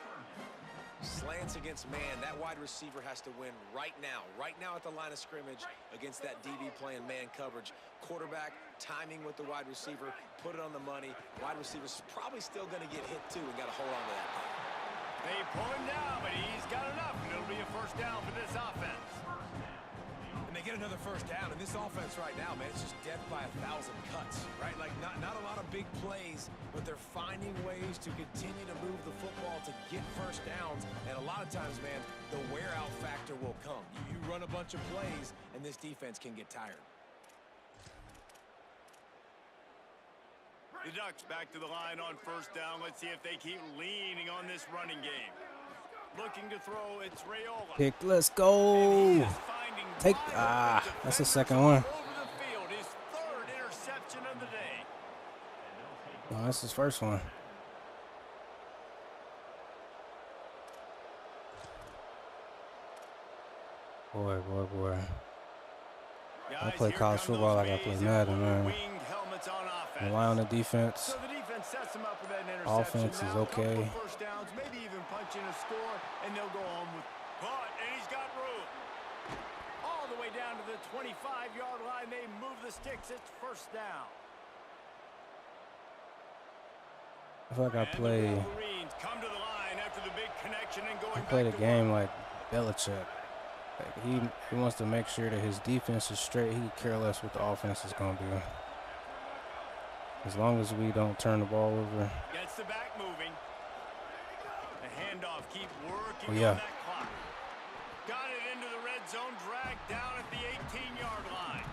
Slants against man. That wide receiver has to win right now at the line of scrimmage against that DB playing man coverage. Quarterback, timing with the wide receiver, put it on the money. Wide receiver's probably still going to get hit too and got to hold on to that guy. They pull him down, but he's got enough, and it'll be a 1st down for this offense. And they get another 1st down, and this offense right now, man, it's just death by 1,000 cuts, right? Like, not a lot of big plays, but they're finding ways to continue to move the football to get 1st downs, and a lot of times, man, the wear-out factor will come. You run a bunch of plays, and this defense can get tired. The Ducks back to the line on 1st down. Let's see if they keep leaning on this running game. Looking to throw, it's Raiola. Pick, let's go. Take, that's the 2nd one. Over the field, his 3rd interception of the day. No, that's his 1st one. Boy. I play college football like I play Madden, man. Rely on the defense. So the defense sets them up with that interception. Offense is okay. Now, 1st downs, maybe even punch in a score, and they'll go home with punt, and he's got room. All the way down to the 25-yard line. They move the sticks. It's 1st down. I feel like I play the game like Belichick. Like he wants to make sure that his defense is straight. He care less what the offense is going to do. As long as we don't turn the ball over. Gets the back moving. The handoff, keep working Oh, yeah. on that clock. Got it into the red zone, dragged down at the 18-yard line.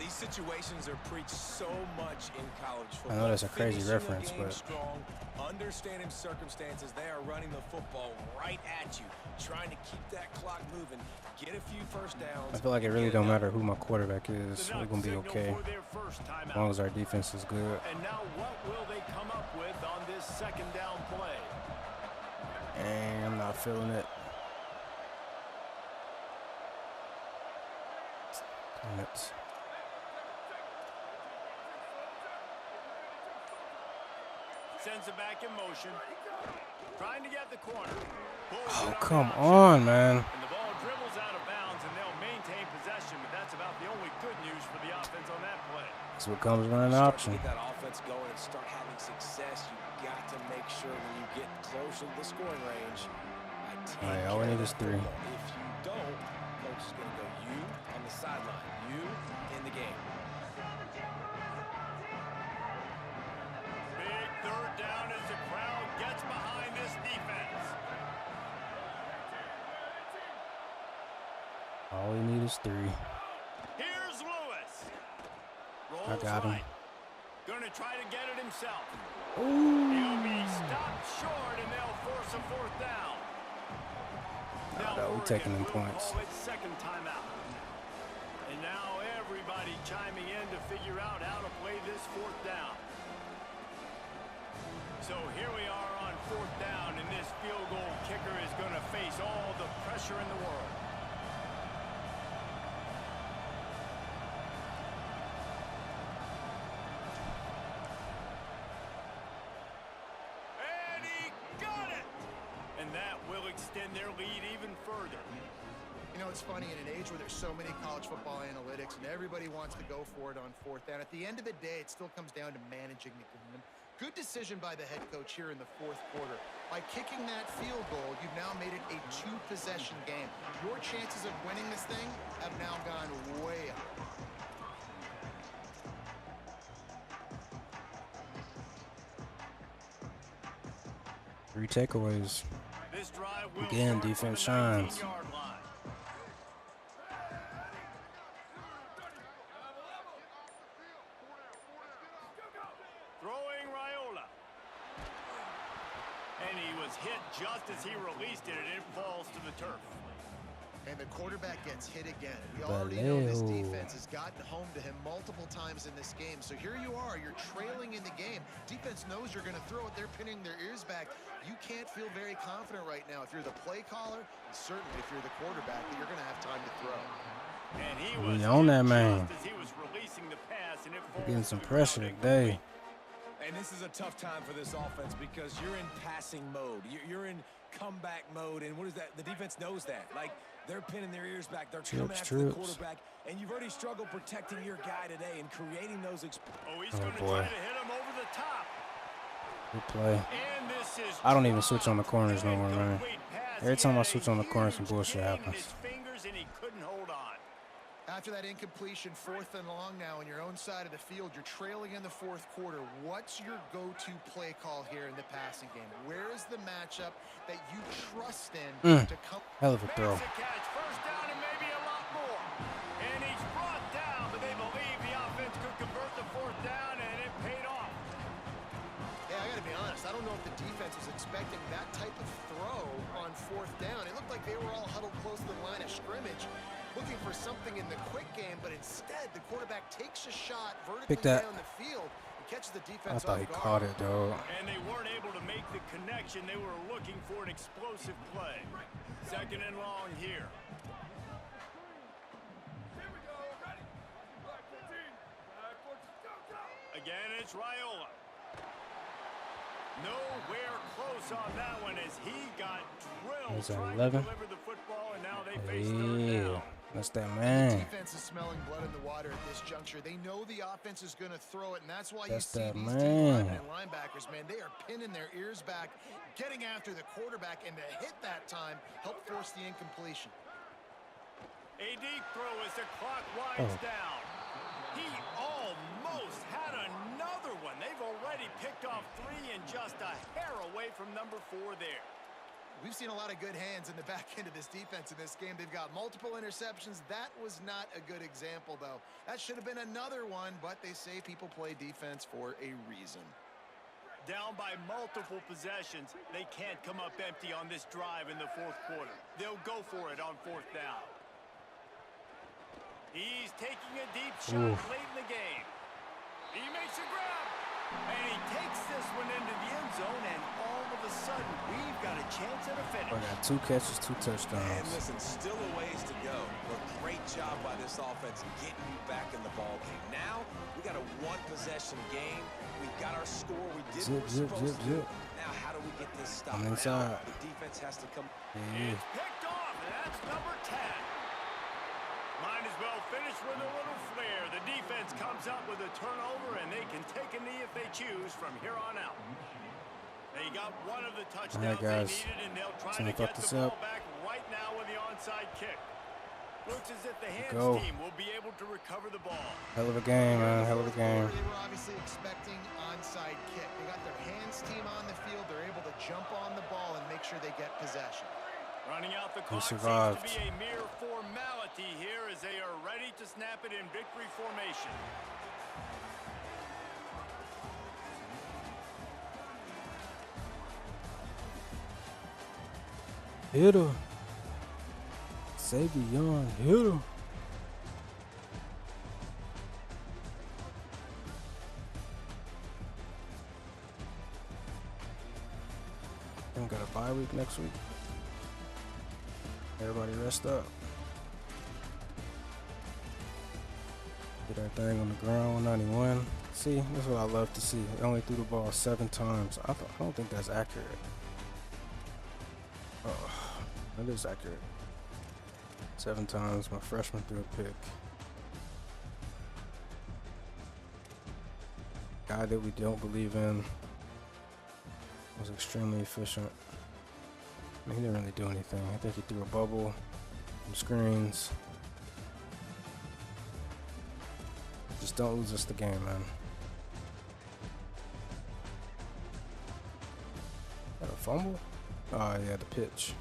These situations are preached so much in college football. I know that's a crazy Finishing reference, a game but strong, understanding circumstances, they are running the football right at you, trying to keep that clock moving, get a few 1st downs. I feel like it really don't matter who my quarterback is. We're going to be okay as long as our defense is good. And now what will they come up with on this 2nd down play? And I'm not feeling it. Damn it. Sends it back in motion. Trying to get the corner. Oh, come on, man. And the ball dribbles out of bounds, and they'll maintain possession, but that's about the only good news for the offense on that play. That's what comes with an option. Get that offense going and start having success. You got to make sure when you get closer to the scoring range. All right, all we need is 3. If you don't, coach is going to go you on the sideline, you in the game. Big third down as the crowd gets behind this defense. All we need is 3. Here's Lewis. I got him. Going to try to get it himself. Ooh. He'll be stopped short, and they'll force a 4th down. No, we're taking them points. Second timeout. And now everybody chiming in to figure out how to play this 4th down. So here we are on 4th down, and this field goal kicker is going to face all the pressure in the world. And he got it! And that will extend their lead even further. You know, it's funny, in an age where there's so many college football analytics and everybody wants to go for it on 4th down, at the end of the day, it still comes down to managing the game. Good decision by the head coach here in the 4th quarter. By kicking that field goal, you've now made it a 2-possession game. Your chances of winning this thing have now gone way up. Three takeaways. This drive will Again, defense shines. Throwing Raiola. And he was hit just as he released it, and it falls to the turf. And the quarterback gets hit again. We already know this defense has gotten home to him multiple times in this game. So here you are, you're trailing in the game. Defense knows you're going to throw it. They're pinning their ears back. You can't feel very confident right now if you're the play caller, and certainly if you're the quarterback, that you're going to have time to throw. And he was on that man. As he was releasing the pass, and it falls Getting some to the pressure ground today. And this is a tough time for this offense because you're in passing mode. You're in comeback mode. And what is that? The defense knows that. Like, they're pinning their ears back. They're coming after the quarterback. And you've already struggled protecting your guy today and creating those. He's going to try to hit him over the top. Good play. And this is I don't even switch on the corners no more, man. Every time I switch on the corners, some bullshit happens. His fingers and he couldn't hold on. After that incompletion, 4th and long now on your own side of the field, you're trailing in the 4th quarter. What's your go-to play call here in the passing game? Where is the matchup that you trust in to come? Hell of a throw. Catch, first down and maybe a lot more. And he's brought down, but they believe the offense could convert the 4th down, and it paid off. Hey, I got to be honest. I don't know if the defense was expecting that type of throw on 4th down. It looked like they were all huddled close to the line of scrimmage, looking for something in the quick game, but instead the quarterback takes a shot vertically down the field and catches the defense I thought he off guard. caught it, though. And they weren't able to make the connection. They were looking for an explosive play. 2nd and long here. Again, it's Raiola. Nowhere close on that one as he got drilled trying to deliver the football, and now they face 3rd down. That's that man. The defense is smelling blood in the water at this juncture. They know the offense is going to throw it, and that's why you see these D-linemen and linebackers, man, they are pinning their ears back, getting after the quarterback, and to hit that time, help force the incompletion. A deep throw as the clock winds down. He almost had another one. They've already picked off 3 and just a hair away from number 4 there. We've seen a lot of good hands in the back end of this defense in this game. They've got multiple interceptions. That was not a good example, though. That should have been another one, but they say people play defense for a reason. Down by multiple possessions, they can't come up empty on this drive in the 4th quarter. They'll go for it on 4th down. He's taking a deep shot late in the game. He makes a grab, and he takes this one into the end zone, and all of of a sudden, we've got a chance at a finish. I got 2 catches, 2 touchdowns. And listen, still a ways to go. But great job by this offense getting you back in the ball game. Now, we got a 1-possession game. We got our score. We did what we're supposed to do. Now, how do we get this stopped? I'm inside. The defense has to come. Yeah. It's picked off, and that's number 10. Might as well finish with a little flair. The defense comes up with a turnover, and they can take a knee if they choose from here on out. They got one of the touchdowns they needed, and they'll try to get the ball back right now with the onside kick. Looks as if the hands team will be able to recover the ball. Hell of a game, man. Hell of a game. They were obviously expecting onside kick. They got their hands team on the field. They're able to jump on the ball and make sure they get possession. Running out the clock seems to be a mere formality here as they are ready to snap it in victory formation. Hit her. Savion, hit her. And got a bye week next week. Everybody rest up. Get that thing on the ground, 91. See, that's what I love to see. They only threw the ball 7 times. I don't think that's accurate. Oh, that is accurate. 7 times. My freshman threw a pick. Guy that we don't believe in was extremely efficient. I mean, he didn't really do anything. I think he threw a bubble, some screens. Just don't lose us the game, man. Is that a fumble? Oh, yeah, the pitch.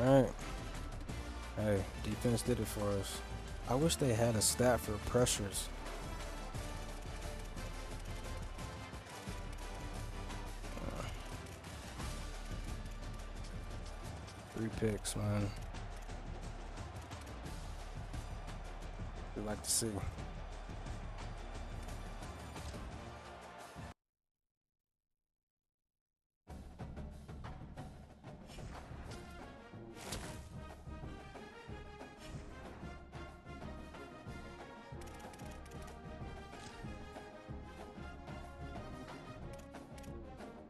All right. Hey, defense did it for us. I wish they had a stat for pressures. Three picks, man. We'd like to see. See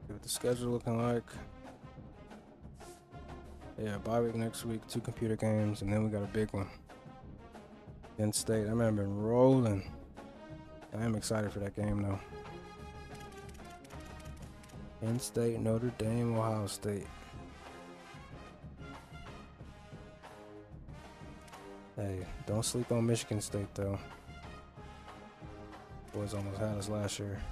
what the schedule looking like. Yeah, bye week next week, 2 computer games, and then we got a big one. Penn State, that man been rolling. I am excited for that game though. Penn State, Notre Dame, Ohio State. Hey, don't sleep on Michigan State though. Boys almost had us last year.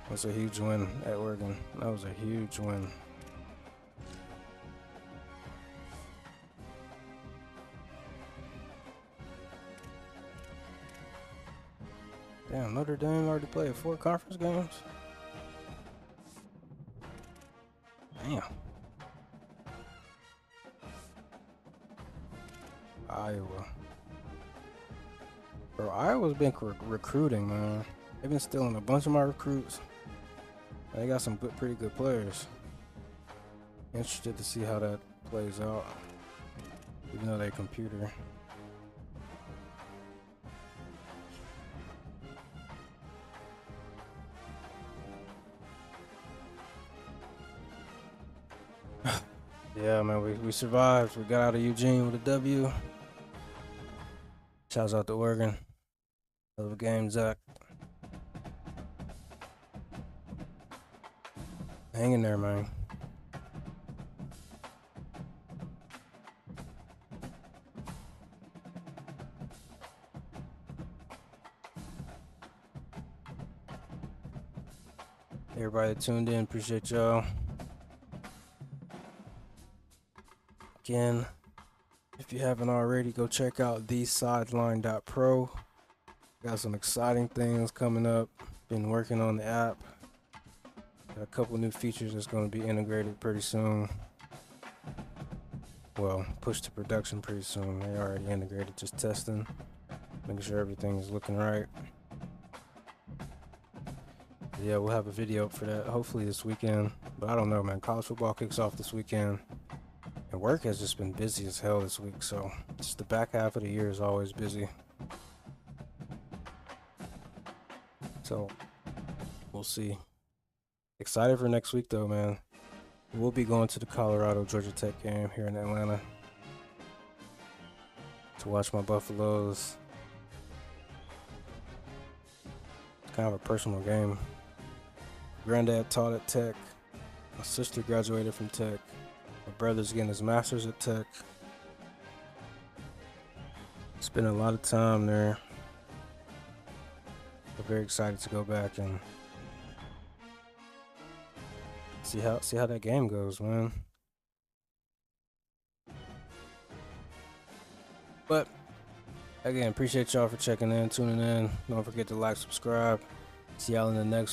That's a huge win at Oregon. That was a huge win. Damn, Notre Dame already played 4 conference games? Damn. Iowa. Bro, Iowa's been recruiting, man. They've been stealing a bunch of my recruits. They got some pretty good players. Interested to see how that plays out. Even though they're computer. Yeah, man, we survived. We got out of Eugene with a W. Shouts out to Oregon. Hell of a game, Zach. Hang in there, man. Everybody that tuned in, appreciate y'all. Again, if you haven't already, go check out thesideline.pro. Got some exciting things coming up. Been working on the app. Got a couple new features that's going to be integrated pretty soon. well, pushed to production pretty soon. They already integrated, just testing, making sure everything is looking right. Yeah, we'll have a video up for that hopefully this weekend, but I don't know, man. College football kicks off this weekend, and work has just been busy as hell this week, so just the back half of the year is always busy. So we'll see. Excited for next week though, man. We'll be going to the Colorado Georgia Tech game here in Atlanta to watch my Buffaloes. It's kind of a personal game. Granddad taught at Tech. My sister graduated from Tech. My brother's getting his master's at Tech. Spent a lot of time there. I'm very excited to go back and see how that game goes, man. But again, appreciate y'all for checking in, tuning in. Don't forget to like, subscribe. See y'all in the next one.